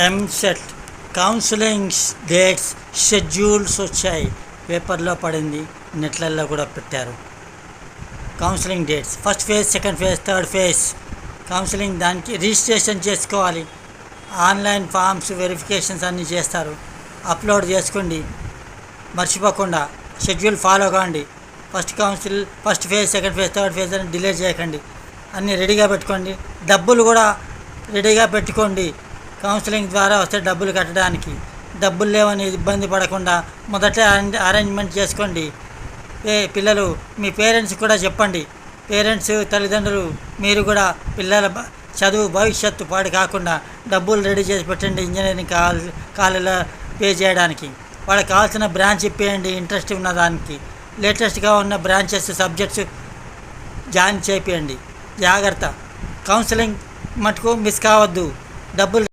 EAMCET counselling dates schedules వచ్చాయి. పేపర్లో పడింది, నెట్లలో కూడా పెట్టారు. Counselling dates first phase, second phase, third phase counselling. దానికి రిజిస్ట్రేషన్ చేసుకోవాలి. ఆన్లైన్ ఫామ్స్ వెరిఫికేషన్స్ అన్నీ చేస్తారు. అప్లోడ్ చేసుకోండి, మర్చిపోకుండా షెడ్యూల్ ఫాలో కాండి. First phase, second phase, third phase అని డిలే చేయకండి. అన్నీ రెడీగా పెట్టుకోండి. డబ్బులు కూడా రెడీగా పెట్టుకోండి. కౌన్సిలింగ్ ద్వారా వస్తే డబ్బులు కట్టడానికి. డబ్బులు లేవని ఇబ్బంది పడకుండా మొదట అరేంజ్మెంట్ చేసుకోండి. పిల్లలు మీ పేరెంట్స్ కూడా చెప్పండి. పేరెంట్స్, తల్లిదండ్రులు మీరు కూడా పిల్లల చదువు భవిష్యత్తు పాడు కాకుండా డబ్బులు రెడీ చేసి పెట్టండి. ఇంజనీరింగ్ కాలేజీలో పే చేయడానికి వాళ్ళకి కావాల్సిన బ్రాంచ్ ఇప్పేయండి. ఇంట్రెస్ట్ ఉన్న దానికి లేటెస్ట్గా ఉన్న బ్రాంచెస్, సబ్జెక్ట్స్ జాయిన్ చేయండి. జాగ్రత్త, కౌన్సిలింగ్ మటుకు మిస్ కావద్దు. డబ్బులు